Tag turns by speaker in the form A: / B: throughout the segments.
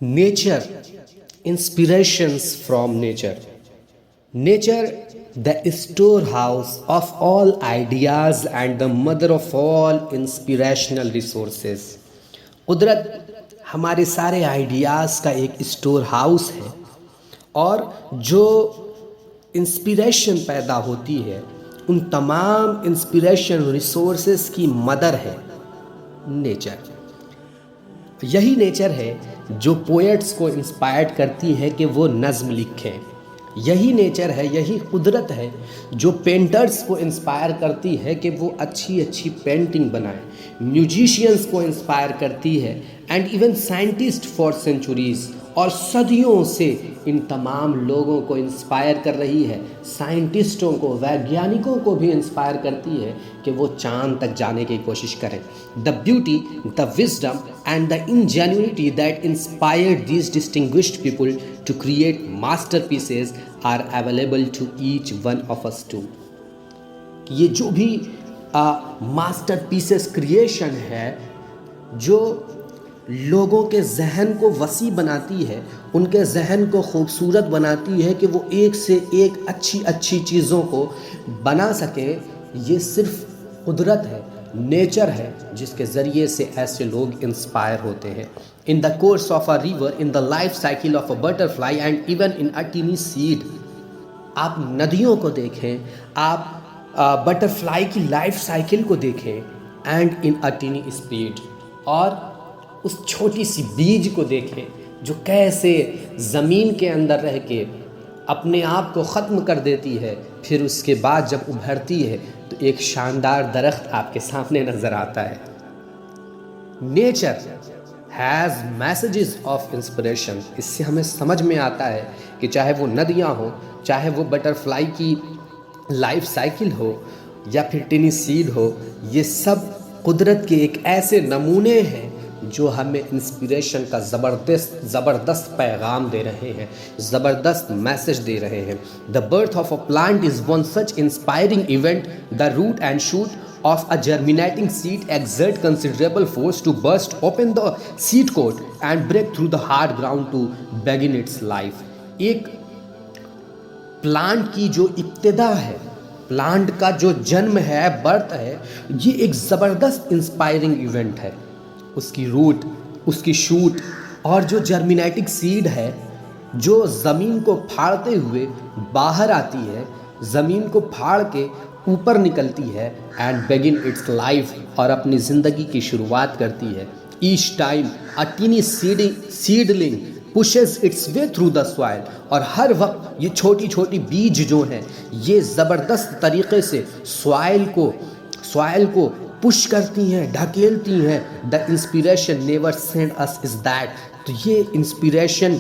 A: Nature, inspirations from nature. Nature, the storehouse of all ideas and the mother of all inspirational resources. कुदरत हमारे सारे ideas का एक store house है और जो इंस्पिरेशन पैदा होती है उन तमाम इंस्पिरेशन रिसोर्सेस की मदर है नेचर। यही नेचर है जो पोएट्स को इंस्पायर्ड करती है कि वो नज़्म लिखें। यही नेचर है, यही कुदरत है जो पेंटर्स को इंस्पायर करती है कि वो अच्छी अच्छी पेंटिंग बनाएं। म्यूजिशियंस को इंस्पायर करती है and even scientist for centuries और सदियों से इन तमाम लोगों को इंस्पायर कर रही है। साइंटिस्टों को, वैज्ञानिकों को भी इंस्पायर करती है कि वो चांद तक जाने की कोशिश करें। The beauty, the wisdom and the ingenuity that inspired these distinguished people to create masterpieces are available to each one of us too. ये जो भी मास्टरपीसेस क्रिएशन है जो लोगों के जहन को वसी बनाती है, उनके जहन को खूबसूरत बनाती है कि वो एक से एक अच्छी अच्छी चीज़ों को बना सके, ये सिर्फ कुदरत है, नेचर है जिसके ज़रिए से ऐसे लोग इंस्पायर होते हैं। In the course of a river, in the life cycle of a butterfly and even in a tiny seed. आप नदियों को देखें, आप बटरफ्लाई की लाइफ साइकिल को देखें and in a tiny speed, और उस छोटी सी बीज को देखें जो कैसे ज़मीन के अंदर रह के अपने आप को ख़त्म कर देती है, फिर उसके बाद जब उभरती है तो एक शानदार दरख्त आपके सामने नज़र आता है। Nature has messages of inspiration. इससे हमें समझ में आता है कि चाहे वो नदियाँ हो, चाहे वो बटरफ्लाई की लाइफ साइकिल हो या फिर टिनी सीड हो, ये सब कुदरत के एक ऐसे नमूने हैं जो हमें इंस्पिरेशन का ज़बरदस्त पैगाम दे रहे हैं, ज़बरदस्त मैसेज दे रहे हैं। The birth of a plant is one such inspiring event. The root and shoot of a germinating seed exert considerable force to burst open the seed coat and break through the hard ground to begin its life. एक plant की जो इब्तिदा है, plant का जो जन्म है, birth है, ये एक ज़बरदस्त इंस्पायरिंग इवेंट है। उसकी रूट, उसकी शूट और जो जर्मिनेटिक सीड है जो ज़मीन को फाड़ते हुए बाहर आती है, ज़मीन को फाड़ के ऊपर निकलती है एंड बिगिन इट्स लाइफ, और अपनी ज़िंदगी की शुरुआत करती है। Each time a tiny seedling pushes its way through the soil, और हर वक्त ये छोटी छोटी बीज जो हैं ये ज़बरदस्त तरीक़े से सॉइल को पुश करती हैं, ढकेलती हैं। The inspiration never send us is that. तो ये इंस्पिरेशन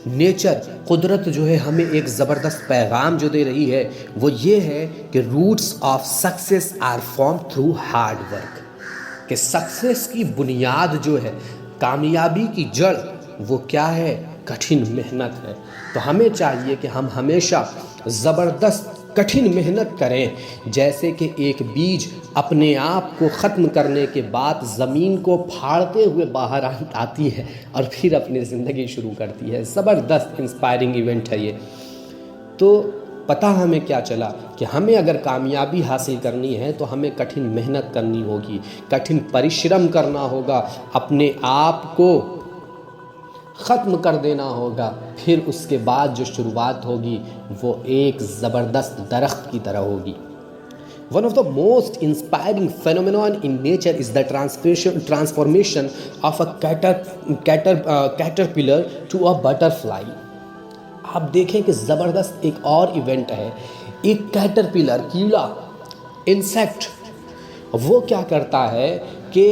A: नेचर, कुदरत जो है हमें एक ज़बरदस्त पैगाम जो दे रही है वो ये है कि roots of success are form through hard work. कि सक्सेस की बुनियाद जो है, कामयाबी की जड़ वो क्या है? कठिन मेहनत है। तो हमें चाहिए कि हम हमेशा ज़बरदस्त कठिन मेहनत करें, जैसे कि एक बीज अपने आप को ख़त्म करने के बाद ज़मीन को फाड़ते हुए बाहर आती है और फिर अपनी ज़िंदगी शुरू करती है। ज़बरदस्त इंस्पायरिंग इवेंट है ये। तो पता हमें क्या चला कि हमें अगर कामयाबी हासिल करनी है तो हमें कठिन मेहनत करनी होगी, कठिन परिश्रम करना होगा, अपने आप को ख़त्म कर देना होगा, फिर उसके बाद जो शुरुआत होगी वो एक ज़बरदस्त दरख्त की तरह होगी। One of the most inspiring phenomenon in nature is the transformation of a caterpillar to a butterfly. आप देखें कि ज़बरदस्त एक और इवेंट है। एक कैटरपिलर, कीड़ा, इंसेक्ट, वो क्या करता है कि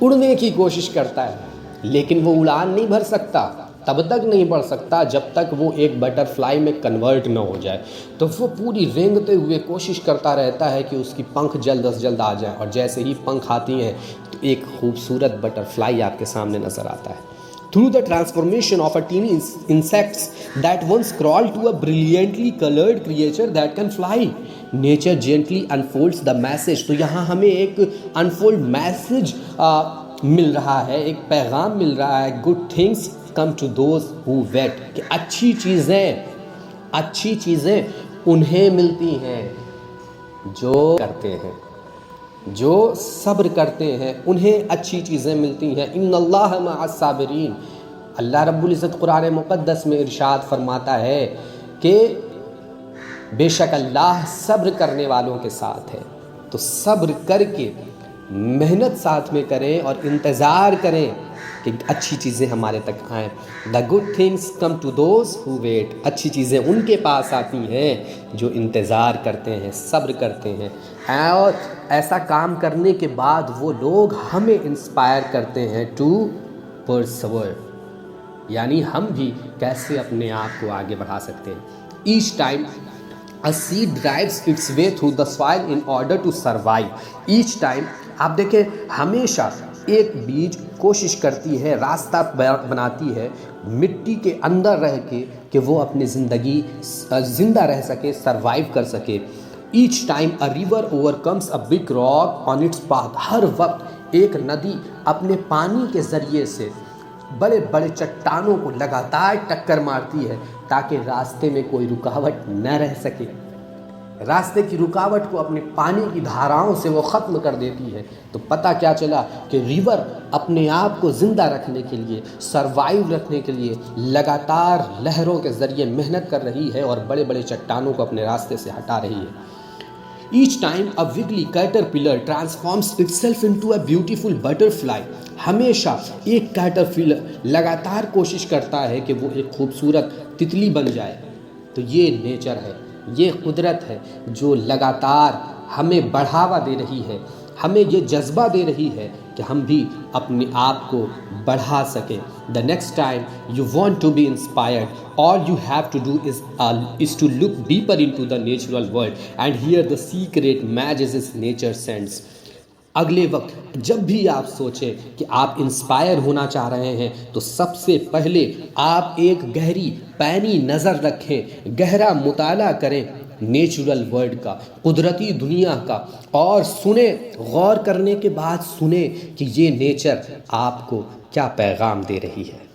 A: उड़ने की कोशिश करता है, लेकिन वो उड़ान नहीं भर सकता, तब तक नहीं बढ़ सकता जब तक वो एक बटरफ्लाई में कन्वर्ट ना हो जाए। तो वो पूरी रेंगते हुए कोशिश करता रहता है कि उसकी पंख जल्द से जल्द आ जाए, और जैसे ही पंख आती हैं तो एक खूबसूरत बटरफ्लाई आपके सामने नज़र आता है। Through the transformation of a teeny insects that once crawled to a brilliantly colored creature that can fly, nature gently unfolds the message. तो यहाँ हमें एक अनफोल्ड मैसेज मिल रहा है, एक पैगाम मिल रहा है। Good things come to those who wait, कि अच्छी चीज़ें उन्हें मिलती हैं जो करते हैं, जो सब्र करते हैं, उन्हें अच्छी चीज़ें मिलती हैं। इन्नल्लाह मअस साबिरीन, अल्लाह रब्बुल इज़्ज़त कुरान मुक़द्दस में इरशाद फरमाता है कि बेशक अल्लाह सब्र करने वालों के साथ है। तो सब्र करके मेहनत साथ में करें और इंतज़ार करें कि अच्छी चीज़ें हमारे तक आएँ। The good things come to those who wait, अच्छी चीज़ें उनके पास आती हैं जो इंतज़ार करते हैं, सब्र करते हैं। और ऐसा काम करने के बाद वो लोग हमें इंस्पायर करते हैं टू परसवर, यानी हम भी कैसे अपने आप को आगे बढ़ा सकते हैं। Each time a seed drives its way through the soil in order to survive. Each time, आप देखें, हमेशा एक बीज कोशिश करती है, रास्ता बनाती है मिट्टी के अंदर रह के कि वो अपनी ज़िंदगी ज़िंदा रह सके, सरवाइव कर सके। Each time a river overcomes a big rock on its path, हर वक्त एक नदी अपने पानी के ज़रिए से बड़े बड़े चट्टानों को लगातार टक्कर मारती है ताकि रास्ते में कोई रुकावट न रह सके। रास्ते की रुकावट को अपने पानी की धाराओं से वो ख़त्म कर देती है। तो पता क्या चला कि रिवर अपने आप को ज़िंदा रखने के लिए, सरवाइव रखने के लिए लगातार लहरों के ज़रिए मेहनत कर रही है और बड़े बड़े चट्टानों को अपने रास्ते से हटा रही है। Each time a wiggly caterpillar transforms itself into a beautiful butterfly. हमेशा एक कैटरपिलर लगातार कोशिश करता है कि वो एक खूबसूरत तितली बन जाए। तो ये नेचर है, ये कुदरत है जो लगातार हमें बढ़ावा दे रही है, हमें ये जज्बा दे रही है कि हम भी अपने आप को बढ़ा सकें। The next time you want to be inspired, all you have to do is to look deeper into the natural world and hear the secret messages nature sends. अगले वक्त जब भी आप सोचें कि आप इंस्पायर होना चाह रहे हैं तो सबसे पहले आप एक गहरी पैनी नज़र रखें, गहरा मुताला करें नेचुरल वर्ल्ड का, कुदरती दुनिया का, और सुने, गौर करने के बाद सुने कि ये नेचर आपको क्या पैगाम दे रही है।